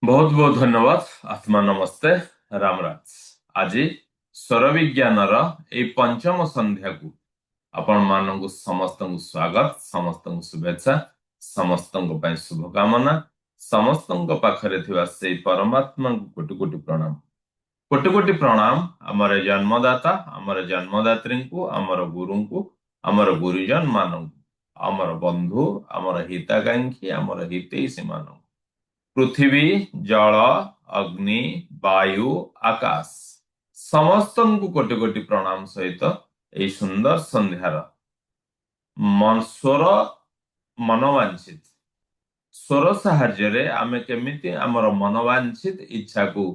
बहुत बहुत धन्यवाद। आत्मा नमस्ते। राम राज। आज स्वर विज्ञान पंचम संध्या को आपण मानक समस्त स्वागत, समस्त शुभेच्छा, समस्त शुभकामना, समस्त पाखरे थिबा से परमात्मा को कोटि कोटि प्रणाम। कोटि कोटि प्रणाम आमर जन्मदाता, आमर जन्मदात्री को, आमर गुरु को, आमर गुरुजन मानक, आमर बंधु, आमर हिताकांक्षी, आमर हितैषी मानक, पृथ्वी, जल, अग्नि, वायु, आकाश समस्त को कोटि कोटि प्रणाम सहित यही सुंदर संध्यार स्वर मनोवांछित स्वर साहाय्य आमे केमिति आमर मनोवांछित इच्छा को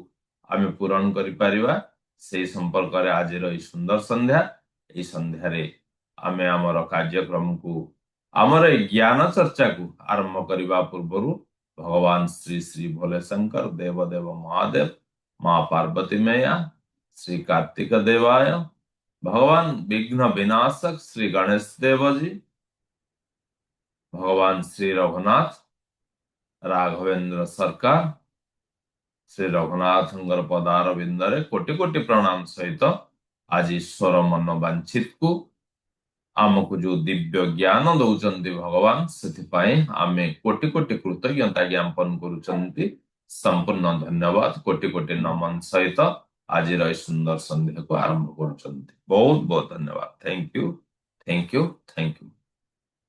आमे पूरण करि परिबा से संपर्क रे आज रो सुंदर संध्या। ए संध्यारे आमे आमर कार्यक्रम को आमर ज्ञान चर्चा को आरंभ करबा पूर्वरु भगवान श्री श्री भोले शंकर देव देव महादेव, माँ पार्वती मैया, श्री कार्तिक देवाय, भगवान विघ्न विनाशक श्री गणेश देव जी, भगवान श्री रघुनाथ, राघवेंद्र सरकार, श्री रघुनाथ पदार बिंदरे कोटि कोटि प्रणाम सहित आज ईश्वर मन वांछित को आमको जो दिव्य ज्ञान दौरान भगवान से आमे कोटि कोटि कृतज्ञता ज्ञापन करुचंती। संपूर्ण धन्यवाद, कोटि कोटि नमन सहित आज सुंदर संध्या को आरंभ करुचंती। बहुत बहुत धन्यवाद। Thank you, thank you, thank you.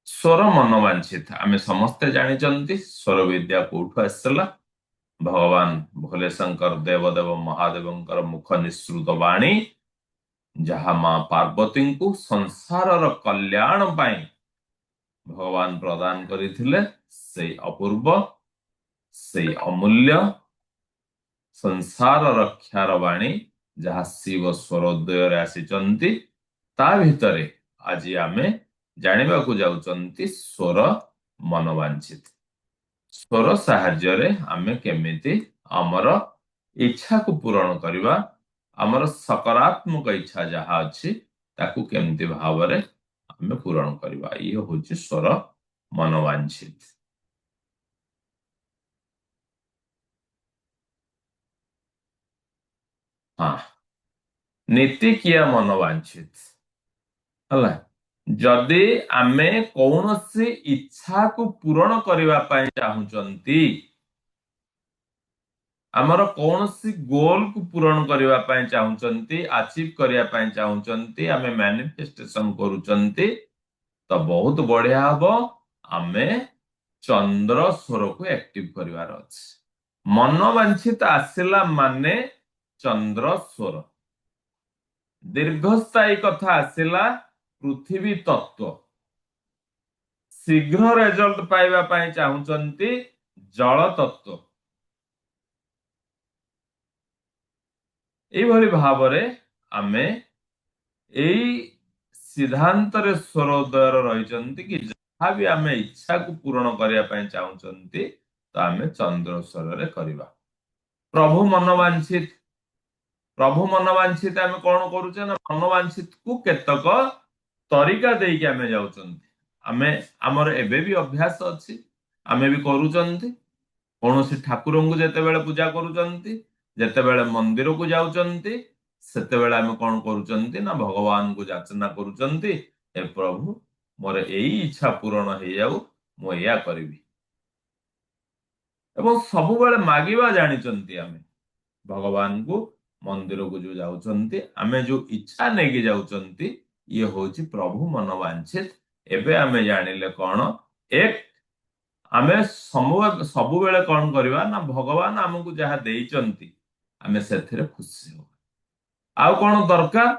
स्वर मन वांछित आमे समस्ते जानी स्वर विद्या कोठु आसला। भगवान भोले शंकर देवदेव महादेव मुख निसृत वाणी जहाँ माँ पार्वती को संसार कल्याण पाई भगवान प्रदान करथिले से अपूर्व से अमूल्य संसार रक्षार वाणी जहाँ शिव स्वरोदय आसीचंती ता भितरे आज आमे जानिबा को जाउचंती स्वर मनोवांछित। स्वर साहाय्य आमे केमिति आमर इच्छा को पूरण करवा, आमर सकारात्मक इच्छा जहाँ अच्छी ताकू केमती भाव में आमे पूरण करवा, ये होची स्वर मनोवांछित। हाँ, नीति किया मनोवांछित हला जदि आमे कौनसी इच्छा को पूरण करबा पई चाहुचंती, आमर कौनसी गोल को पूरण करबा पई चाहुचंती, अचीव करबा पई चाहुचंती, आमे मैनिफेस्टेशन करूचंती तो बहुत बढ़िया हबो। आमे चंद्र स्वर को एक्टिव करिवार अछि। मनोवांछित आसिला माने चंद्र स्वर, दीर्घस्थायी कथा आसिला पृथ्वी तत्व, शीघ्र रिजल्ट पाइबा पई चाहुचंती जल तत्व। एभली भावरे आमे एई सिद्धांत रे स्वरोदय रहिचंती कि जहाँ भी आमे इच्छा को पूर्ण करिया पई चाहुचंती तो आमे चंद्र स्वर रे करिबा। प्रभु मनोवांछित, प्रभु मनोवांछित आमे कोन करूचे ना मनोवांछित को केतक तरीका देई के आमे जाउचंती। आमे हमर एबे भी अभ्यास अछि, आमे भी करूचंती। कोनोसी ठाकुर को जेते बेले पूजा करूचंती, जेते बेले मंदिर को जाउचंती सेते बेले आमे कोन करूचंती ना भगवान को याचना करूचंती, हे प्रभु मोर एई इच्छा पूर्ण हे जाऊ, मो या करबी। एवं सब बेले मागिबा जानिचंती आमे भगवान को मंदिर को जो जाउचंती, आमे जो इच्छा नेगी जाउचंती ये होची प्रभु मनोवांछित। एबे आमे जानिले कोन एक आमे सबु बेले कोन करबा ना भगवान हमकु जहा देइचंती आमे सेथिरे खुशी हो। आउ कोन दरकार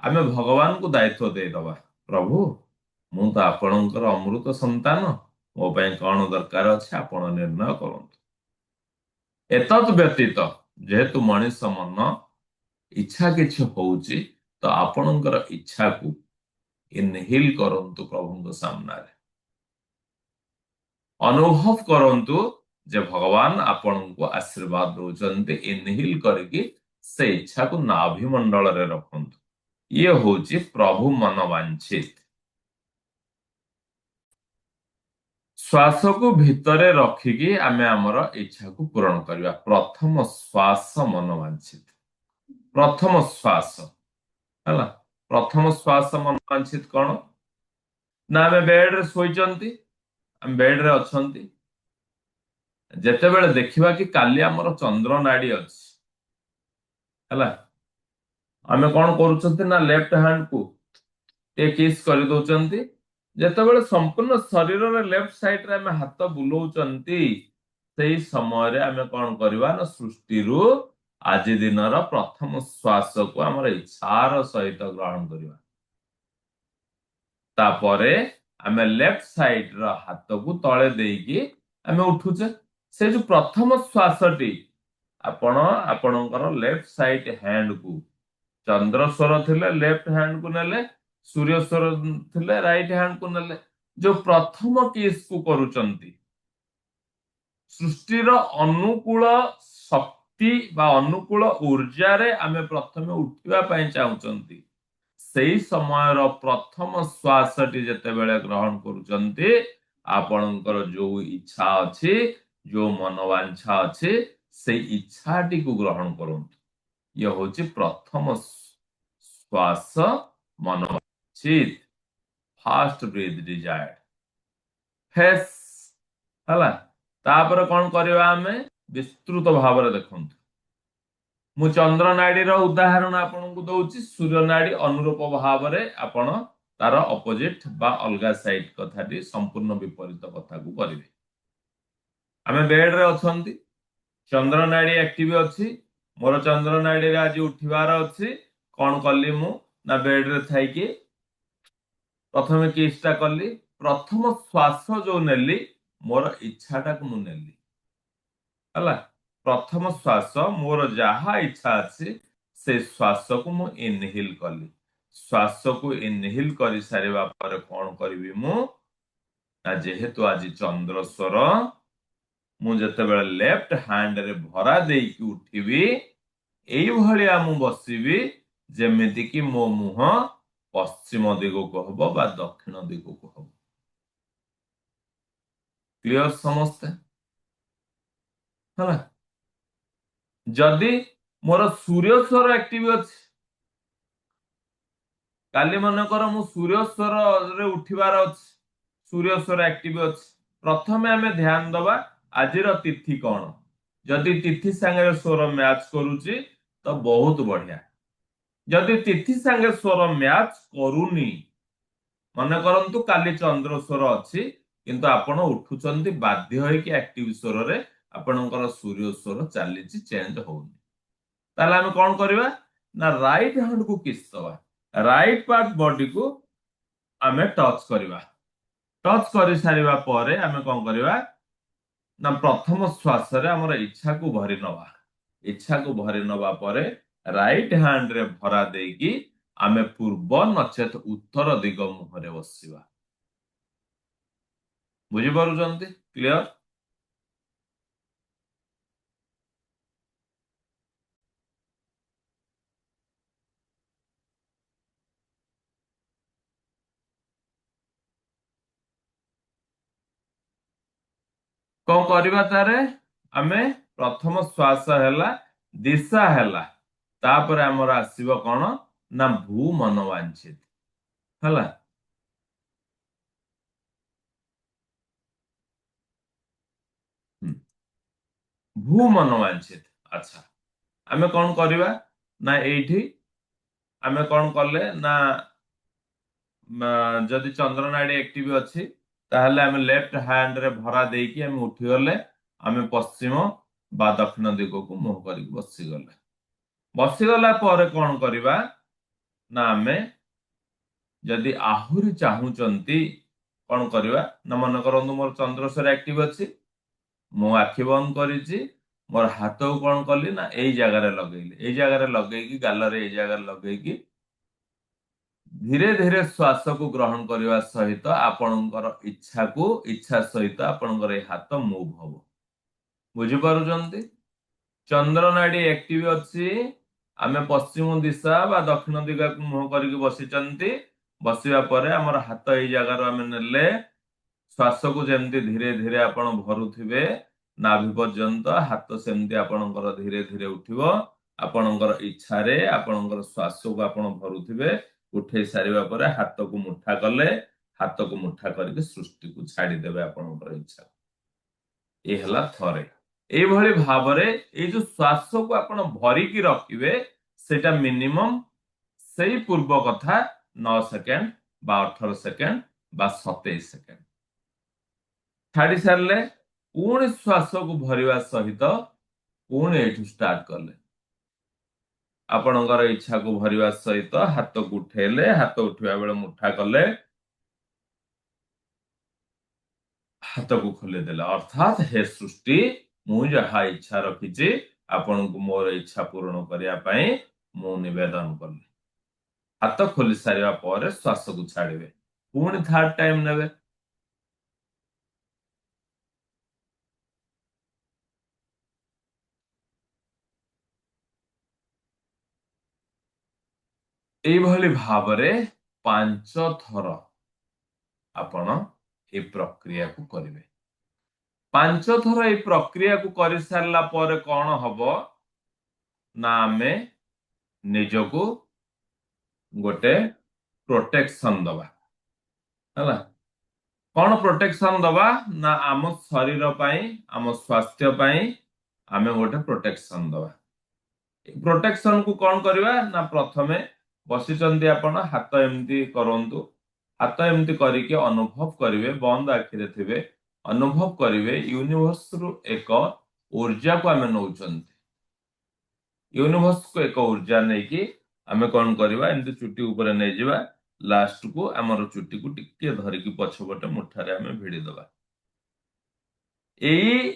आमे भगवान को दायित्व दे दबा, प्रभु मु तो आपणकर अमृत संतान, मो पई कोन दरकार अछि आपण निर्णय करंतु। एतत् व्यतीत जेहेतु मनुष्य मन इच्छा किछ होउची तो आपणकर इच्छा को इनहिल करंतु प्रभु सामने रे, अनुभव करंतु जे भगवान आपण को आशीर्वाद दौचंती। इनहिल करके से इच्छा को नाभिमंडल रे रखंतु। ये होची प्रभु मनोवांछित। श्वास को भितरे रखिकी आमे आमर इच्छा को पूरण करवा। प्रथम श्वास मनोवांछित, प्रथम श्वास है। प्रथम श्वास मनोवांछित कौन ना आमे बेड रे शोइचंती, आमे बेड रे अछंती, जेतेबेले देखिबा कि काली आमर चंद्र नाड़ी अछि हैला, आमे कोन करूचंती ना लेफ्ट हैंड को ए किस कर दउचंती। जेतेबेले संपूर्ण शरीर रे लेफ्ट साइड रे आमे हाथ बुलाउचंती, सेही समय रे आमे कोन करबा ना सृष्टि रु आज दिनर प्रथम श्वास को आमर इच्छार सहित ग्रहण करबा। तापरे आमे लेफ्ट साइड रो हाथ को तळे देकी आमे उठुचे। से जो प्रथम श्वासटी आपण आपणकर लेफ्ट साइड हैंड को चंद्र स्वर थिले लेफ्ट हैंड को नेले, सूर्य स्वर थिले राइट हैंड को नेले। जो प्रथम किस को करूचंती सृष्टिर अनुकूल शक्ति बा अनुकूल ऊर्जा रे आमे प्रथमे उठिबा पई चाहुचंती। सेही समयर प्रथम श्वासटी जेतेबेले ग्रहण करूचंती आपणकर जो इच्छा अछि, जो मनोवांछा अछि, से इच्छाटी को ग्रहण करंतु। यह होची प्रथम श्वास मनोवांछित, फास्ट ब्रीथ डिजायर्ड फेस हला। तापर कोन करबा आमे विस्तृत भाव रे देखंतु। मु चंद्र नाड़ी रो उदाहरण आपन को दउची, सूर्य नाड़ी अनुरूप भाव रे आपण तार अपोजिट बा अलगा साइड कथाटी संपूर्ण विपरीत कथा को करिवे। आमे बेड रे अछंती, चंद्र नाड़ी एक्टिव अछि, मोर चंद्र नाड़ी रे आज उठिबार अछि। कोन कल्ली मु ना बेड रे थाई कि प्रथमे किसटा कल्ली, प्रथम श्वास जो नेली मोर इच्छाटा को मु नेली हला। प्रथम श्वास मोर जहा इच्छा अछि से श्वास को मु इनहेल कली। श्वास को इनहेल करि सारिबा पर कोन करबी मु ना, जेहेतु आज चंद्र स्वर मु जेतेबेले लेफ्ट हैंड रे भरा देकी उठिबी, एई भलिया मु बसिबी जेमिति कि मो मुह पश्चिम दिगो को हबो बा दक्षिण दिगो को हबो। क्लियर समझते हला। जदि मोर सूर्य स्वर एक्टिव अछि, काली मन कर मु सूर्य स्वर रे उठिबार अछि, सूर्य स्वर एक्टिव अछि, प्रथमे आमे ध्यान दबा आजिर तिथि कोन। जदि तिथि संगे स्वर मैच करूची तो बहुत बढ़िया। जदि तिथि संगे स्वर मैच करूनी, मन करंतु काली चंद्र स्वर अछि किंतु आपण उठुचंती बाध्य होई कि एक्टिव स्वर रे आपणकर सूर्य स्वर चालीची चेंज होउनी, ताले आमे कोन करबा ना राइट हैंड को किस दबा, राइट पार्ट बॉडी को आमे टच करबा। टच करि सारिबा परे आमे कोन करबा ना प्रथम श्वास रे हमर इच्छा को भरि नबा। इच्छा को भरि नबा परे राइट हैंड रे भरा देकी आमे पूर्व नचेत उत्तर दिग मुहरे बसिबा। बुझी पारुचंती? क्लियर? कौन करबा तारे आमे प्रथम श्वास हैला दिशा हैला, तापर हमर आसीबो कोन ना भू मनोवांछित हैला। भू मनोवांछित। अच्छा आमे कोन करबा ना एठी आमे कोन करले ना जदि चंद्र नाड़ी एक्टिव अछि ताहले आमे लेफ्ट हैंड रे भरा देकी आमे उठी गले, आमे पश्चिम बा दक्षिण दिगो को मुह करी बसी गले। बसी गला परे कोन करबा ना आमे जदि आहुरी चाहुचंती कोन करबा ना, मन करंतु मोर चंद्र स्वर एक्टिव अछि, मो आखि बंद करिछि, मोर हाथ को कोन कली ना एई जगह रे लगेइली, एई जगह रे लगेइकी गाल रे एई जगह रे लगेइकी धीरे धीरे श्वास को ग्रहण करने सहित आपणकर इच्छा सहित आपणकर हाथ मूव हम। बुझीपारुचंती? चंद्र नाड़ी एक्टिव अच्छी, आमे पश्चिम दिशा बा दक्षिण दिगा को मुह करके बसीचंती। बसिबा परे हमर हाथ एई जगह रो आमे नेले, श्वास को जमती धीरे धीरे आपण भरुथिबे नाभि पर्यंत हाथ सेमती आपणकर धीरे धीरे उठिबो आपणकर इच्छा रे आपणकर श्वास को आपण भरुथिबे उठे सारिबा परे हाथ को मुठा कले हाथ को मुठा करके सृष्टि को छाड़ी देबे आपणकर इच्छा ए हला थरे ए भली भाबरे ए जो श्वास को आपण भरिकी रखिबे सेटा मिनिमम सेही पूर्व कथा 9 सेकेंड बा 18 सेकेंड बा 27 सेकेंड छाड़ी सारले पुणी श्वास को भरिवा सहित पुणी एठू स्टार्ट कले आपणकर इच्छा को भरिवा सहित हाथ को उठेले हाथ उठिबा बेले मुठा कले हाथ को खोली देले अर्थात हे सृष्टि मु जहा इच्छा रखिछि आपन को मोर इच्छा पूर्ण करिया पई मु निवेदन करले हाथ खोली सारिया पर श्वास को छाड़िबे पुणी थर्ड टाइम नेबे एई भली भाबरे 5 थर आपण ए प्रक्रिया को करिवे 5 थर ए प्रक्रिया को करि सारला पर कोन हबो ना आमे निजको गोटे प्रोटेक्शन दबा हला कौन प्रोटेक्शन दबा ना आम शरीर पाई आम स्वास्थ्य पाई आमे गोटे प्रोटेक्शन दबा प्रोटेक्शन को कौन करवा ना प्रथमे बसिचंदी आपण हाथ एमती करंतु हाथ एमती करिके अनुभव करिवे बंद आखिरे थिबे अनुभव करिवे यूनिवर्स रु एक ऊर्जा को आमे नौचंती यूनिवर्स को एक ऊर्जा नै कि आमे कौन करवा एमती चुट्टी ऊपर नै जिवा लास्ट को आमर चुट्टी को टिके धरिकी पछपटे मुठारे आमे भिड़ी दबा एई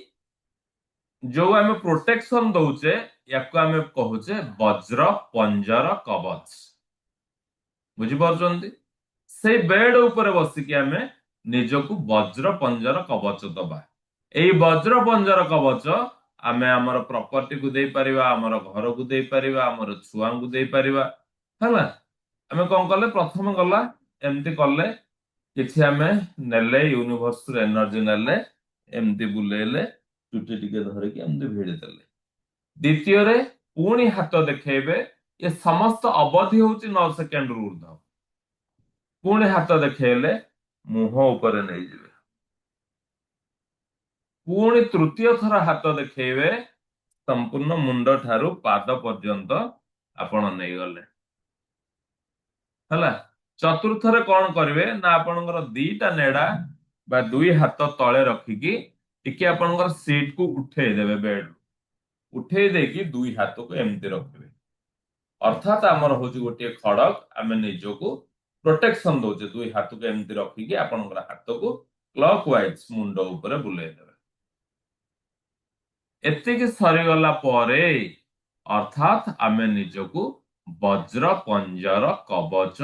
जो आमे प्रोटेक्शन दउचे याको आमे कहूचे वज्र पंजर कवच बुझी पारछंती से बेड ऊपर बसिकी आमे निजको वज्र पंजर कवच दबा एई वज्र पंजर कवच आमे हमर प्रॉपर्टी को देई परिबा हमर घर को देई परिबा हमर छुआ को देई परिबा हला आमे कोन करले प्रथम गला एमती करले किछि आमे नेले यूनिवर्स रे एनर्जी नेले एमती बुलेले चुटी टिके धरिकी एमती भिड़ी देले द्वितीय रे पुणी हाथ देखेबे ये समस्त अवधि होची 9 सेकेंड रु ऊर्ध पुणी हाथ देखेले मुह ऊपर नै जिवे पुणी तृतीय थर हाथ देखेबे संपूर्ण मुंड ठारू पाद पर्यंत आपण नै गले हला चतुर्थ रे कोन करबे ना आपनकर दीटा नेडा बा दुई हाथ तळे रखिकी टिके आपनकर सीट को उठे देबे बेड उठे देकी दुई हाथ को एमती रखिबे अर्थात आमर होची गोटे खड़क आमे निजको प्रोटेक्शन दोचे दुई हाथ को एमती रखिकी आपनकर हाथ को क्लॉकवाइज मुंड ऊपर बुले देबे एतिकी सरी गला परे अर्थात आमे निजको वज्र पंजर कवच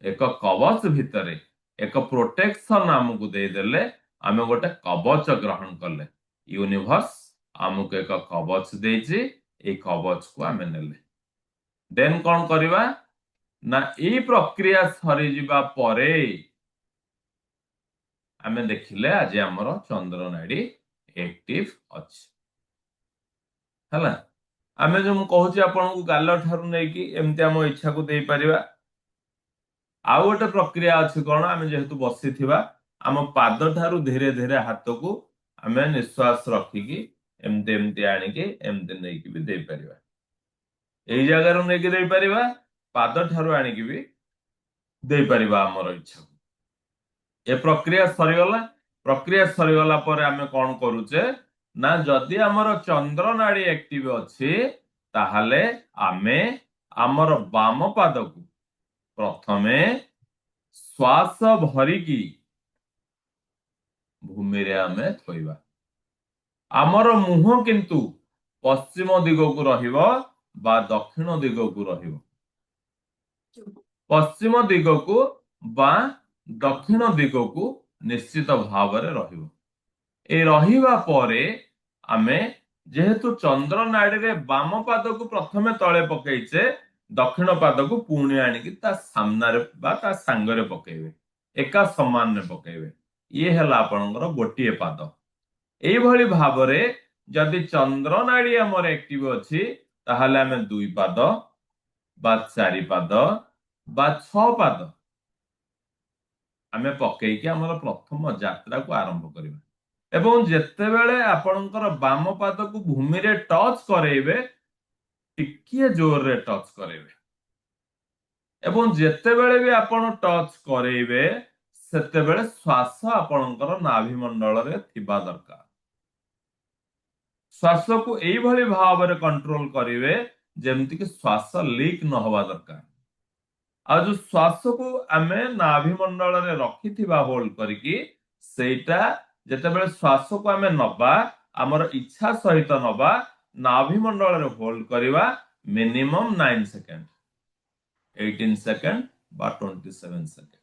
एक कवच भितरे एक प्रोटेक्शन आमको दे देले आमे गोटे कवच ग्रहण कले यूनिवर्स आमको एक कवच देछि ए कवच को आमे नेले देन कोन करबा ना ए प्रक्रिया सरी जिबा परे आमे देखिले आज हमर चंद्र नाड़ी एक्टिव अछि हला आमे जो कहूची आपन को गाल ठारू नै कि एमती हम इच्छा को देई परिबा आ गोटे प्रक्रिया अछि कोन आमे जेहेतु बसिथिबा आम पाद ठारू धीरे धीरे हाथ को आमे निश्वास रखिकी एमती एमती आनिके एमती नै कि भी देई परिबा एई जगह रु नै कि देई परिबा पाद ठारू आनिकी भी देई परिबा हमर इच्छा ए प्रक्रिया सरी गला पर आमे कोन करूचे ना जदि हमर चंद्र नाड़ी एक्टिव अछि ताहाले आमे हमर वाम पाद को प्रथमे श्वास भरिकी भूमि रे आमे थोइबा हमर मुह किंतु पश्चिम दिग को रहिबो बा दक्षिण दिग को रहिबो पश्चिम दिग को बा दक्षिण दिग को निश्चित भाव रे रहिबो ए रहिबा परे आमे जेहेतु चंद्र नाड़ी रे वाम पाद को प्रथमे तळे पकेइचे दक्षिण पाद को पुणी आनिकी ता सामना रे बा ता संग रे पकेइबे एका समान रे पकेइबे ये ହେଲା ଆପଣଙ୍କର ଗୋଟିଏ ପାଦ। ଏଇଭଳି ଭାବରେ ଯଦି ଚନ୍ଦ୍ର ନାଡି ଆମର ଆକ୍ଟିଭ ଅଛି ତାହେଲେ ଆମେ 2 ପାଦ ବା 4 ପାଦ ବା 6 ପାଦ ଆମେ ପକେଇକି ଆମର ପ୍ରଥମ ଯାତ୍ରାକୁ ଆରମ୍ଭ କରିବା। ଏବଂ ଯେତେବେଳେ ଆପଣଙ୍କର ବାମ ପାଦକୁ ଭୂମିରେ ଟଚ୍ କରେଇବେ ଟିକିଏ ଜୋରରେ ଟଚ୍ କରେଇବେ ଏବଂ ଯେତେବେଳେ ବି ଆପଣ ଟଚ୍ କରେଇବେ ସେତେବେଳେ ଶ୍ୱାସ ଆପଣଙ୍କର ନାଭି ମଣ୍ଡଳରେ ଥିବା ଦରକାର। ଶ୍ୱାସକୁ ଏଇଭଳି ଭାବରେ କଣ୍ଟ୍ରୋଲ କରିବେ ଯେମିତି କି ଶ୍ୱାସ ଲିକ୍ ନ ହବା ଦରକାର। ଆଉ ଯୋଉ ଶ୍ୱାସକୁ ଆମେ ନାଭି ମଣ୍ଡଳରେ ରଖିଥିବା ହୋଲ୍ଡ କରିକି ସେଇଟା ଯେତେବେଳେ ଶ୍ୱାସକୁ ଆମେ ନବା ଆମର ଇଚ୍ଛା ସହିତ ନବା ନାଭି ମଣ୍ଡଳରେ ହୋଲ୍ଡ କରିବା ମିନିମମ୍ 9 ସେକେଣ୍ଡ 18 ସେକେଣ୍ଡ ବା 27 ସେକେଣ୍ଡ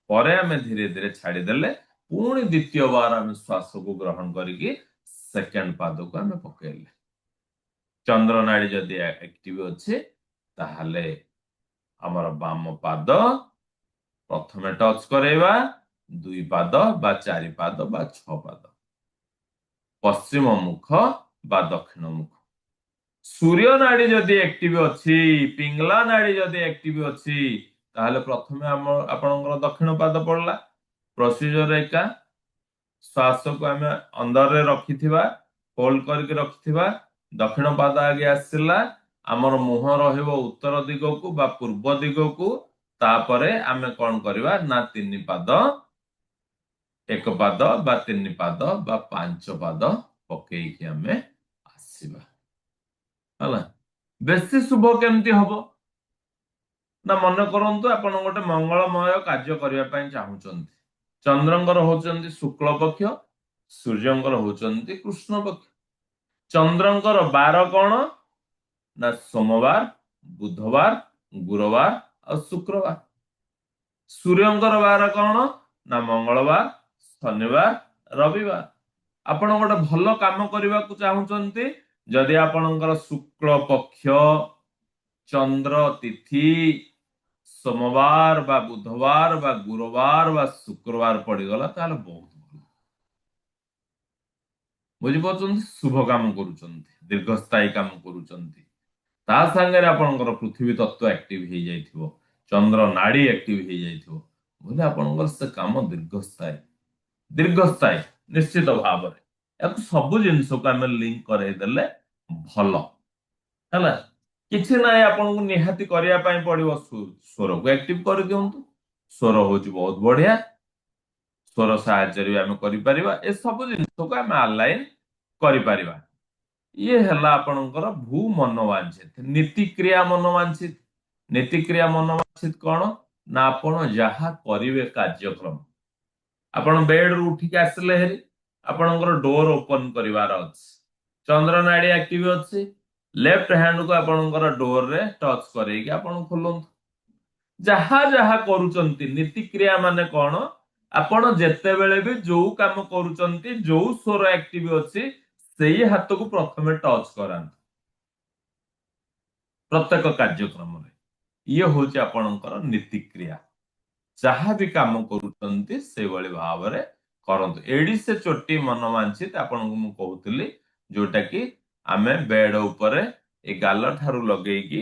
ପରେ ଆମେ ଧୀରେ ଧୀରେ ଛାଡିଦେଲେ ପୁଣି ଦ୍ୱିତୀୟ ବାର ଆମେ ଶ୍ୱାସକୁ ଗ୍ରହଣ କରିକି ସେକେଣ୍ଡ ପାଦକୁ ଆମେ ପକେଇଲେ। ଚନ୍ଦ୍ର ନାଡି ଯଦି ଆକ୍ଟିଭ ଅଛି ତାହେଲେ ଆମର ବାମ ପାଦ ପ୍ରଥମେ ଟଚ୍ କରେଇବା 2 ପାଦ ବା 4 ପାଦ ବା 6 ପାଦ ପଶ୍ଚିମ ମୁଖ ବା ଦକ୍ଷିଣ ମୁଖ। ସୂର୍ଯ୍ୟ ନାଡି ଯଦି ଆକ୍ଟିଭ ଅଛି ପିଙ୍ଗଲା ନାଡି ଯଦି ଆକ୍ଟିଭ ଅଛି ତାହେଲେ ପ୍ରଥମେ ଆପଣଙ୍କର ଦକ୍ଷିଣ ପାଦ ପଡିଲା। ପ୍ରୋସିଜର ଏକା ଶ୍ୱାସକୁ ଆମେ ଅନ୍ଦରରେ ରଖିଥିବା ହୋଲ୍ଡ କରିକି ରଖିଥିବା ଦକ୍ଷିଣ ପାଦ ଆଗେ ଆସିଲା ଆମର ମୁହଁ ରହିବ ଉତ୍ତର ଦିଗକୁ ବା ପୂର୍ବ ଦିଗକୁ ତାପରେ ଆମେ କଣ କରିବା ନା 3 ପାଦ 1 ପାଦ ବା 3 ପାଦ ବା 5 ପାଦ ପକେଇକି ଆମେ ଆସିବା ହେଲା। ବେଶୀ ଶୁଭ କେମିତି ହବ ନା ମନେ କରନ୍ତୁ ଆପଣ ଗୋଟେ ମଙ୍ଗଳମୟ କାର୍ଯ୍ୟ କରିବା ପାଇଁ ଚାହୁଁଛନ୍ତି। ଚନ୍ଦ୍ରଙ୍କର ହଉଛନ୍ତି ଶୁକ୍ଳ ପକ୍ଷ ସୂର୍ଯ୍ୟଙ୍କର ହଉଛନ୍ତି କୃଷ୍ଣ ପକ୍ଷ। ଚନ୍ଦ୍ରଙ୍କର ବାର କଣ ନା ସୋମବାର ବୁଧବାର ଗୁରୁବାର ଆଉ ଶୁକ୍ରବାର। ସୂର୍ଯ୍ୟଙ୍କର ବାର କଣ ନା ମଙ୍ଗଳବାର ଶନିବାର ରବିବାର। ଆପଣ ଗୋଟେ ଭଲ କାମ କରିବାକୁ ଚାହୁଁଛନ୍ତି ଯଦି ଆପଣଙ୍କର ଶୁକ୍ଳ ପକ୍ଷ ଚନ୍ଦ୍ର ତିଥି ସୋମବାର ବା ବୁଧବାର ବା ଗୁରୁବାର ବା ଶୁକ୍ରବାର ପଡିଗଲା ତାହେଲେ ବହୁତ ଭଲ। ବୁଝିପାରୁଛନ୍ତି ଶୁଭ କାମ କରୁଛନ୍ତି ଦୀର୍ଘସ୍ଥାୟୀ କାମ କରୁଛନ୍ତି। ତା ସାଙ୍ଗରେ ଆପଣଙ୍କର ପୃଥିବୀ ତତ୍ତ୍ୱ ଆକ୍ଟିଭ ହେଇଯାଇଥିବ ଚନ୍ଦ୍ର ନାଡି ଆକ୍ଟିଭ ହେଇଯାଇଥିବ ବୋଲେ ଆପଣଙ୍କର ସେ କାମ ଦୀର୍ଘସ୍ଥାୟୀ ନିଶ୍ଚିତ ଭାବରେ। ୟାକୁ ସବୁ ଜିନିଷକୁ ଆମେ ଲିଙ୍କ କରେଇଦେଲେ ଭଲ ହେଲା। କିଛି ନାହିଁ ଆପଣଙ୍କୁ ନିହାତି କରିବା ପାଇଁ ପଡିବ ସ୍ୱରକୁ ଆକ୍ଟିଭ କରିଦିଅନ୍ତୁ। ସ୍ୱର ହଉଛି ବହୁତ ବଢିଆ। ସ୍ୱର ସାହାଯ୍ୟରେ ବି ଆମେ କରିପାରିବା ଏସବୁ ଜିନିଷକୁ ଆମେ ଆଲାଇନ କରିପାରିବା। ଇଏ ହେଲା ଆପଣଙ୍କର ଭୂ ମନୋବାଞ୍ଛିତ। ନୀତିକ୍ରିୟା ମନୋବାଞ୍ଛିତ। ନୀତିକ୍ରିୟା ମନୋବାଞ୍ଛିତ କଣ ନା ଆପଣ ଯାହା କରିବେ କାର୍ଯ୍ୟକ୍ରମ ଆପଣ ବେଡରୁ ଉଠିକି ଆସିଲେ ହେରି ଆପଣଙ୍କର ଡୋର ଓପନ କରିବାର ଅଛି। ଚନ୍ଦ୍ର ନାଡି ଆକ୍ଟିଭ ଅଛି ଲେଫ୍ଟ ହ୍ୟାଣ୍ଡକୁ ଆପଣଙ୍କର ଡୋରରେ ଟଚ୍ କରେଇକି ଆପଣ ଖୋଲନ୍ତୁ। ଯାହା ଯାହା କରୁଛନ୍ତି ନୀତିକ୍ରିୟା ମାନେ କଣ ଆପଣ ଯେତେବେଳେ ବି ଯୋଉ କାମ କରୁଛନ୍ତି ଯୋଉ ସ୍ୱର ଆକ୍ଟିଭ ଅଛି ସେଇ ହାତକୁ ପ୍ରଥମେ ଟଚ୍ କରାନ୍ତୁ ପ୍ରତ୍ୟେକ କାର୍ଯ୍ୟକ୍ରମରେ। ଇଏ ହଉଛି ଆପଣଙ୍କର ନୀତିକ୍ରିୟା। ଯାହା ବି କାମ କରୁଛନ୍ତି ସେଇଭଳି ଭାବରେ କରନ୍ତୁ। ଏଡି ସେ ଚୋଟି ମନୋବାଞ୍ଛିତ ଆପଣଙ୍କୁ ମୁଁ କହୁଥିଲି ଯୋଉଟା କି ଆମେ ବେଡ ଉପରେ ଏ ଗାଲ ଠାରୁ ଲଗେଇକି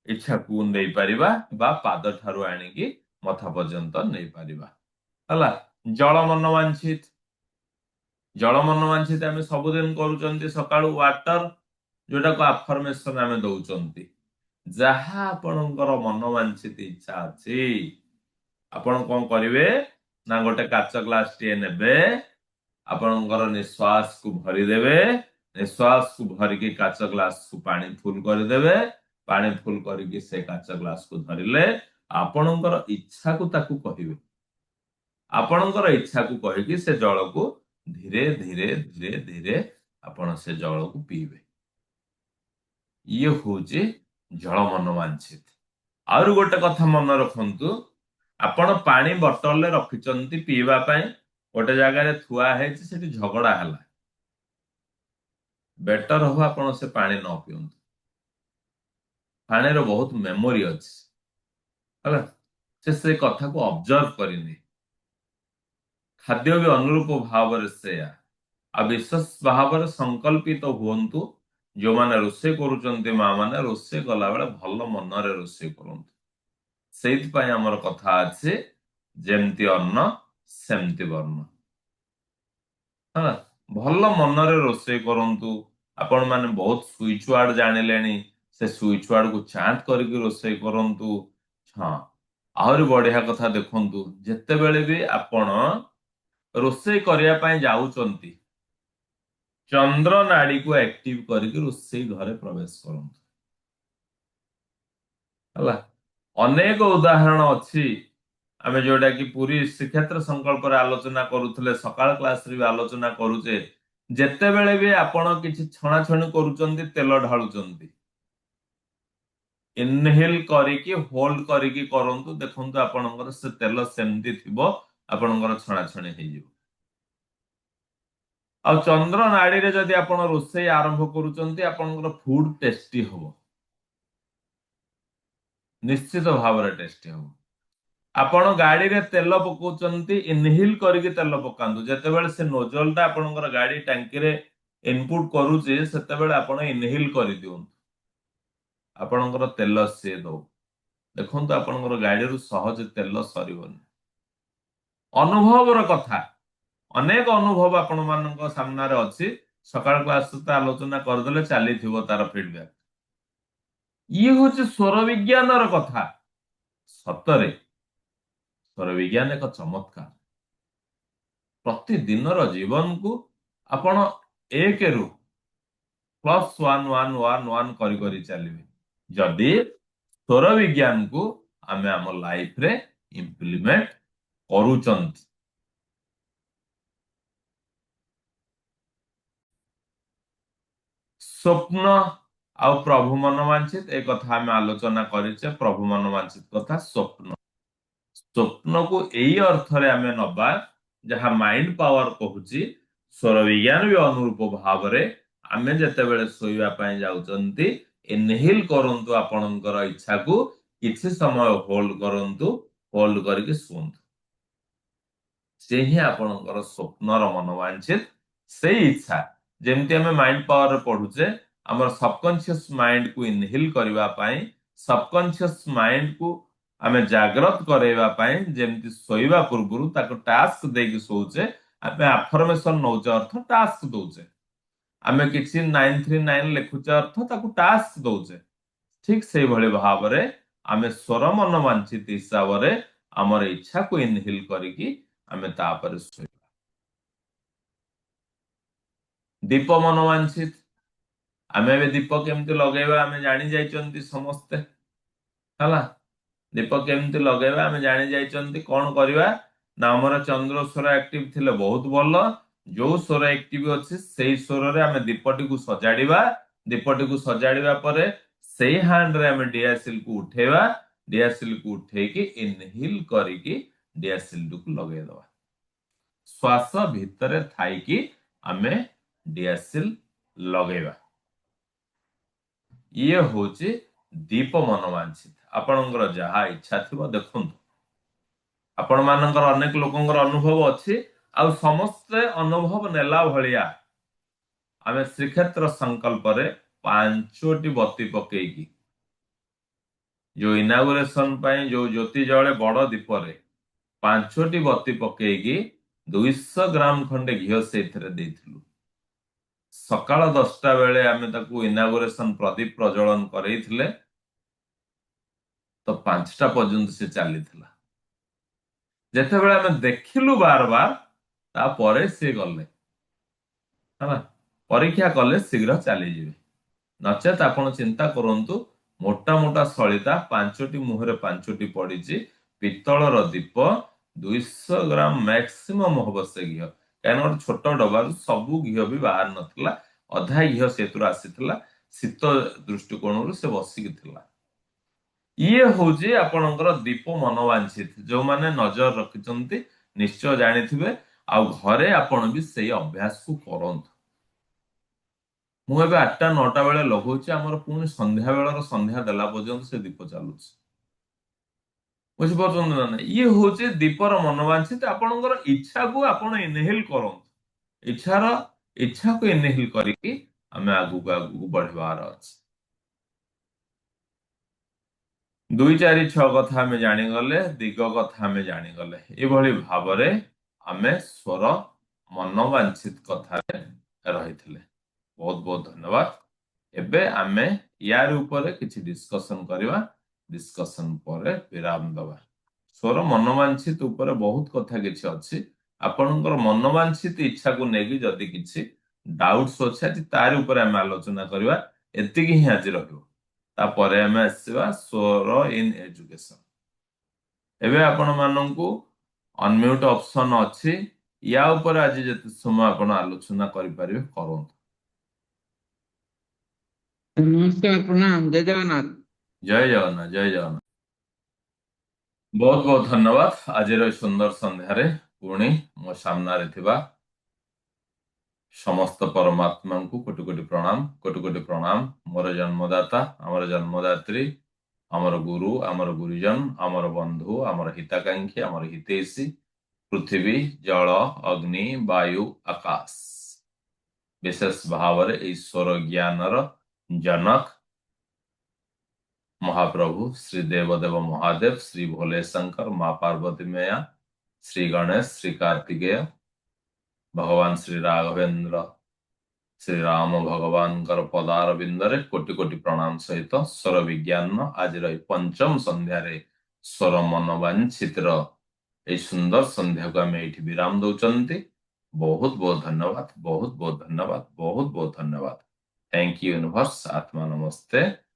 ଇଚ୍ଛାକୁ ନେଇପାରିବା ବା ପାଦ ଠାରୁ ଆଣିକି ମଥା ପର୍ଯ୍ୟନ୍ତ ନେଇପାରିବା ହେଲା। ଜଳ ମନୋବାଞ୍ଛିତ। ଜଳ ମନୋବାଞ୍ଛିତ ଆମେ ସବୁଦିନ କରୁଛନ୍ତି ସକାଳୁ ୱାଟର ଯୋଉଟାକୁ ଆଫର୍ମେସନ ଆମେ ଦଉଛନ୍ତି। ଯାହା ଆପଣଙ୍କର ମନୋବାଞ୍ଛିତ ଇଚ୍ଛା ଅଛି ଆପଣ କଣ କରିବେ ନା ଗୋଟେ କାଚ ଗ୍ଲାସ ଟିଏ ନେବେ ଆପଣଙ୍କର ନିଶ୍ୱାସକୁ ଭରିଦେବେ ନିଶ୍ୱାସକୁ ଭରିକି କାଚ ଗ୍ଲାସକୁ ପାଣି ଫୁଲ କରିଦେବେ ପାଣି ଫୁଲ କରିକି ସେ କାଚ ଗ୍ଲାସକୁ ଧରିଲେ ଆପଣଙ୍କର ଇଚ୍ଛାକୁ ତାକୁ କହିବେ। ଆପଣଙ୍କର ଇଚ୍ଛାକୁ କହିକି ସେ ଜଳକୁ ଧୀରେ ଧୀରେ ଧୀରେ ଧୀରେ ଆପଣ ସେ ଜଳକୁ ପିଇବେ। ଇଏ ହଉଛି ଜଳ ମନୋବାଞ୍ଛିତ। ଆହୁରି ଗୋଟେ କଥା ମନେ ରଖନ୍ତୁ ଆପଣ ପାଣି ବୋତଲରେ ରଖିଛନ୍ତି ପିଇବା ପାଇଁ ଗୋଟେ ଜାଗାରେ ଥୁଆ ହେଇଛି ସେଠି ଝଗଡା ହେଲା ବେଟର ହବ ଆପଣ ସେ ପାଣି ନ ପିଅନ୍ତୁ। ପାଣିର ବହୁତ ମେମୋରି ଅଛି ହେଲା ସେ କଥାକୁ ଅବଜର୍ଭ କରିନି ଖାଦ୍ୟ ବି ଅନୁରୂପ ଭାବରେ ସେୟା। ଆଉ ବିଶେଷ ଭାବରେ ସଂକଳ୍ପିତ ହୁଅନ୍ତୁ, ଯୋଉମାନେ ରୋଷେଇ କରୁଛନ୍ତି ମା ମାନେ ରୋଷେଇ କଲାବେଳେ ଭଲ ମନରେ ରୋଷେଇ କରନ୍ତୁ। ସେଇଥିପାଇଁ ଆମର କଥା ଅଛି, ଯେମିତି ଅନ୍ନ ସେମିତି ବର୍ଣ୍ଣ। ହେଲା, ଭଲ ମନରେ ରୋଷେଇ କରନ୍ତୁ। ଆପଣ ମାନେ ବହୁତ ସୁଇଚ୍ ୱାର୍ଡ ଜାଣିଲେଣି, ସେ ସୁଇଚ୍ ୱାର୍ଡକୁ ଚାଣ୍ଟ କରିକି ରୋଷେଇ କରନ୍ତୁ। ହଁ, ଆହୁରି ବଢିଆ କଥା ଦେଖନ୍ତୁ, ଯେତେବେଳେ ବି ଆପଣ ରୋଷେଇ କରିବା ପାଇଁ ଯାଉଛନ୍ତି, ଚନ୍ଦ୍ର ନାଡିକୁ ଆକ୍ଟିଭ କରିକି ରୋଷେଇ ଘରେ ପ୍ରବେଶ କରନ୍ତୁ। ହେଲା, ଅନେକ ଉଦାହରଣ ଅଛି, ଆମେ ଯୋଉଟା କି ପୁରୀ ଶ୍ରୀକ୍ଷେତ୍ର ସଂକଳ୍ପରେ ଆଲୋଚନା କରୁଥିଲେ, ସକାଳ କ୍ଲାସରେ ବି ଆଲୋଚନା କରୁଛେ। ଯେତେବେଳେ ବି ଆପଣ କିଛି ଛଣାଛଣି କରୁଛନ୍ତି, ତେଲ ଢାଳୁଛନ୍ତି, ଇନହେଲ କରିକି ହୋଲ୍ଡ କରିକି କରନ୍ତୁ। ଦେଖନ୍ତୁ ଆପଣଙ୍କର ସେ ତେଲ ସେମିତି ଥିବ, ଆପଣଙ୍କର ଛଣାଛଣି ହେଇଯିବ। ଆଉ ଚନ୍ଦ୍ର ନାଡିରେ ଯଦି ଆପଣ ରୋଷେଇ ଆରମ୍ଭ କରୁଛନ୍ତି, ଆପଣଙ୍କର ଫୁଡ ଟେଷ୍ଟି ହବ, ନିଶ୍ଚିତ ଭାବରେ ଟେଷ୍ଟି ହବ। ଆପଣ ଗାଡିରେ ତେଲ ପକଉଛନ୍ତି, ଇନହିଲ କରିକି ତେଲ ପକାନ୍ତୁ। ଯେତେବେଳେ ସେ ନୋଜଲ ଟା ଆପଣଙ୍କର ଗାଡି ଟାଙ୍କିରେ ଇନପୁଟ କରୁଛି, ସେତେବେଳେ ଆପଣ ଇନହିଲ କରିଦିଅନ୍ତୁ, ଆପଣଙ୍କର ତେଲ ସିଏ ଦଉ। ଦେଖନ୍ତୁ ଆପଣଙ୍କର ଗାଡିରୁ ସହଜ ତେଲ ସରିବନି। ଅନୁଭବର କଥା, ଅନେକ ଅନୁଭବ ଆପଣ ମାନଙ୍କ ସାମ୍ନାରେ ଅଛି। ସକାଳ କ୍ଲାସ ତ ଆଲୋଚନା କରିଦେଲେ ଚାଲିଥିବ ତାର ଫିଡବ୍ୟାକ। ଇଏ ହଉଛି ସ୍ୱର ବିଜ୍ଞାନର କଥା। ସତରେ ସ୍ୱର ବିଜ୍ଞାନ ଏକ ଚମତ୍କାର। ପ୍ରତିଦିନର ଜୀବନକୁ ଆପଣ ଏକରୁ +1 1 1 1 କରି କରି ଚାଲିବେ, ଯଦି ସ୍ୱର ବିଜ୍ଞାନକୁ ଆମେ ଆମ ଲାଇଫରେ ଇମ୍ପ୍ଲିମେଣ୍ଟ କରୁଛନ୍ତି। ସ୍ୱପ୍ନ ଆଉ ପ୍ରଭୁ ମନୋବାଞ୍ଛିତ, ଏ କଥା ଆମେ ଆଲୋଚନା କରିଛେ। ପ୍ରଭୁ ମନୋବାଞ୍ଛିତ କଥା ସ୍ୱପ୍ନ, ସ୍ୱପ୍ନକୁ ଏଇ ଅର୍ଥରେ ଆମେ ନବା, ଯାହା ମାଇଣ୍ଡ ପାୱାର କହୁଛି। ସ୍ୱର ବିଜ୍ଞାନ ବି ଅନୁରୂପ ଭାବରେ ଆମେ ଯେତେବେଳେ ଶୋଇବା ପାଇଁ ଯାଉଛନ୍ତି, ଇନହେଲ କରନ୍ତୁ ଆପଣଙ୍କର ଇଚ୍ଛାକୁ, କିଛି ସମୟ ହୋଲ୍ଡ କରନ୍ତୁ, ହୋଲ୍ଡ କରିକି ଶୁଅନ୍ତୁ। ସେ ହିଁ ଆପଣଙ୍କର ସ୍ୱପ୍ନର ମନୋବାଞ୍ଛିତ ସେଇ ଇଚ୍ଛା। ଯେମିତି ଆମେ ମାଇଣ୍ଡ ପାୱାରରେ ପଢୁଛେ, ଆମର ସବକନସିୟସ ମାଇଣ୍ଡକୁ ଇନହିଲ କରିବା ପାଇଁ, ସବକନସିୟସ ମାଇଣ୍ଡକୁ ଆମେ ଜାଗ୍ରତ କରାଇବା ପାଇଁ, ଯେମିତି ଶୋଇବା ପୂର୍ବରୁ ତାକୁ ଟାସ୍କ ଦେଇକି ଶୋଉଛେ, ଆମେ ଆଫର୍ମେସନ ନଉଛେ ଅର୍ଥ ଟାସ୍କ ଦଉଛେ। ଆମେ କିଛି 939 ଲେଖୁଛେ ଅର୍ଥ ତାକୁ ଟାସ୍କ ଦଉଛେ। ଠିକ ସେଇଭଳି ଭାବରେ ଆମେ ସ୍ୱର ମନୋବାଞ୍ଛିତ ହିସାବରେ ଆମର ଇଚ୍ଛାକୁ ଇନହିଲ କରିକି ଆମେ ତାପରେ ଶୋଇବା। ଦୀପ ମନୋବାଞ୍ଛିତ, ଆମେ ଏବେ ଦୀପ କେମିତି ଲଗେଇବା ଆମେ ଜାଣି ଯାଇଛନ୍ତି ସମସ୍ତେ। ହେଲା, ଦୀପ କେମିତି ଲଗେଇବା ଆମେ ଜାଣି ଯାଇଛନ୍ତି। କଣ କରିବା ନା, ଆମର ଚନ୍ଦ୍ର ସ୍ୱର ଆକ୍ଟିଭ ଥିଲେ ବହୁତ ଭଲ। ଯୋଉ ସ୍ୱର ଆକ୍ଟିଭ ଅଛି ସେଇ ସ୍ୱରରେ ଆମେ ଦୀପଟିକୁ ସଜାଡିବା। ଦୀପଟିକୁ ସଜାଡିବା ପରେ ସେଇ ହ୍ୟାଣ୍ଡରେ ଆମେ ଡିଆସିଲ କୁ ଉଠେଇବା। ଡିଆସିଲ କୁ ଉଠେଇକି ଇନହିଲ କରିକି ଡିଆସିଲ କୁ ଲଗେଇଦବା। ଶ୍ୱାସ ଭିତରେ ଥାଇକି ଆମେ ଡିଆସିଲ ଲଗେଇବା। ଇଏ ହଉଛି ଦୀପ ମନୋବାଞ୍ଛିତ। ଆପଣଙ୍କର ଯାହା ଇଚ୍ଛା ଥିବ ଦେଖନ୍ତୁ। ଆପଣ ମାନଙ୍କର ଅନେକ ଲୋକଙ୍କର ଅନୁଭବ ଅଛି, ଆଉ ସମସ୍ତେ ଅନୁଭବ ନେଲା ଭଳିଆ ଆମେ ଶ୍ରୀକ୍ଷେତ୍ର ସଂକଳ୍ପରେ 5ଟି ବତୀ ପକେଇକି, ଯୋଉ ଇନାଗୁରେସନ ପାଇଁ ଯୋଉ ଜ୍ୟୋତି ଜଳେ ବଡ ଦୀପରେ 5ଟି ବତୀ ପକେଇକି 200 ଗ୍ରାମ ଖଣ୍ଡେ ଘିଅ ସେଇଥିରେ ଦେଇଥିଲୁ। ସକାଳ 10ଟା ବେଳେ ଆମେ ତାକୁ ଇନାଗୁରେସନ ପ୍ରଦୀପ ପ୍ରଜ୍ୱଳନ କରେଇଥିଲେ, ତ 5ଟା ପର୍ଯ୍ୟନ୍ତ ସେ ଚାଲିଥିଲା। ଯେତେବେଳେ ଆମେ ଦେଖିଲୁ ବାର ବାର, ତାପରେ ସିଏ ଗଲେ। ହେଲା, ପରୀକ୍ଷା କଲେ ଶୀଘ୍ର ଚାଲିଯିବେ। ନଚେତ ଆପଣ ଚିନ୍ତା କରନ୍ତୁ, ମୋଟା ମୋଟା ସଳିତା 5ଟି ମୁହଁରେ 5ଟି ପଡିଛି, ପିତ୍ତଳର ଦୀପ, 200 ଗ୍ରାମ ମ୍ୟାକ୍ସିମମ୍ ହବ ସେ ଘିଅ। କାହିଁକିନା ଗୋଟେ ଛୋଟ ଡବାରୁ ସବୁ ଘିଅ ବି ବାହାରି ନଥିଲା, ଅଧା ଘିଅ ସେଥିରୁ ଆସିଥିଲା। ଶୀତ ଦୃଷ୍ଟିକୋଣରୁ ସେ ବସିକି ଥିଲା। ଇଏ ହଉଛି ଆପଣଙ୍କର ଦୀପ ମନୋବାଞ୍ଛିତ। ଯୋଉମାନେ ନଜର ରଖିଛନ୍ତି ନିଶ୍ଚୟ ଜାଣିଥିବେ, ଆଉ ଘରେ ଆପଣ ବି ସେଇ ଅଭ୍ୟାସକୁ କରନ୍ତୁ। ମୁଁ ଏବେ 8ଟା 9ଟା ବେଳେ ଲଗଉଛି, ଆମର ପୁଣି ସନ୍ଧ୍ୟା ବେଳର ସନ୍ଧ୍ୟା ଦେଲା ପର୍ଯ୍ୟନ୍ତ ସେ ଦୀପ ଚାଲୁଛି। ବୁଝିପାରୁଛନ୍ତି ନା ନାଇଁ? ଇଏ ହଉଛି ଦୀପର ମନୋବାଞ୍ଛିତ। ଆପଣଙ୍କର ଇଚ୍ଛାକୁ ଆପଣ ଇନହେଲ କରନ୍ତୁ। ଇଚ୍ଛାର ଇଚ୍ଛାକୁ ଇନହେଲ କରିକି ଆମେ ଆଗକୁ ଆଗକୁ ବଢିବାର ଅଛି। 2, 4, 6 କଥା ଆମେ ଜାଣିଗଲେ, ଦିଗ କଥା ଆମେ ଜାଣିଗଲେ। ଏଭଳି ଭାବରେ ଆମେ ସ୍ୱର ମନୋବାଞ୍ଛିତ କଥାରେ ରହିଥିଲେ। ବହୁତ ବହୁତ ଧନ୍ୟବାଦ। ଏବେ ଆମେ ୟାର ଉପରେ କିଛି ଡିସ୍କସନ କରିବା। ଡିସ୍କସନ ପରେ ବିରାମ ଦେବା। ସ୍ୱର ମନୋବାଞ୍ଛିତ ଉପରେ ବହୁତ କଥା କିଛି ଅଛି। ଆପଣଙ୍କର ମନୋବାଞ୍ଛିତ ଇଚ୍ଛାକୁ ନେଇକି ଯଦି କିଛି ଡାଉଟ୍ସ ଅଛି, ଆଜି ତାରି ଉପରେ ଆମେ ଆଲୋଚନା କରିବା। ଏତିକି ହିଁ ଆଜି ରହିବ। ତାପରେ ଆମେ ଆସିବା ସ୍ୱର ଇନ୍ ଏଜୁକେସନ। ଏବେ ଆପଣ ମାନଙ୍କୁ ଅନମ୍ୟୁଟ ଅପସନ ଅଛି। ୟା ଉପରେ ଆଜି ଯେତେ ସମୟ ଆପଣ ଆଲୋଚନା କରିପାରିବେ କରନ୍ତୁ। ନମସ୍କାର, ପ୍ରଣାମ, ଜୟ ଜଗନ୍ନାଥ। ଜୟ ଜଗନ୍ନାଥ, ଜୟ ଜଗନ୍ନାଥ। ବହୁତ ବହୁତ ଧନ୍ୟବାଦ। ଆଜିର ଏହି ସୁନ୍ଦର ସନ୍ଧ୍ୟାରେ ପୁଣି ମୋ ସାମ୍ନାରେ ଥିବା ସମସ୍ତ ପରମାତ୍ମାଙ୍କୁ କୋଟି କୋଟି ପ୍ରଣାମ, କୋଟି କୋଟି ପ୍ରଣାମ। ମୋର ଜନ୍ମଦାତା, ଆମର ଜନ୍ମଦାତ୍ରୀ, ଆମର ଗୁରୁ, ଆମର ଗୁରୁଜନ, ଆମର ବନ୍ଧୁ, ଆମର ହିତାକାଂକ୍ଷୀ, ଆମର ହିତୈଷୀ, ପୃଥିବୀ, ଜଳ, ଅଗ୍ନି, ବାୟୁ, ଆକାଶ, ବିଶେଷ ଭାବରେ ଈଶ୍ୱର ଜ୍ଞାନର ଜନକ महाप्रभु श्री देवदेव महादेव, श्री भोले शंकर, माँ पार्वती मैया, श्री गणेश, श्री कार्तिकेय, भगवान श्री राघवेंद्र, श्री राम भगवान पदार बिंदरे कोटि कोटि प्रणाम सहित स्वर विज्ञान आज पंचम संध्यारे स्वर मनोवांछित सुंदर संध्या को आम ये विराम दौरान। बहुत बहुत धन्यवाद, बहुत बहुत धन्यवाद, बहुत बहुत धन्यवाद। Thank you universe. आत्मा नमस्ते।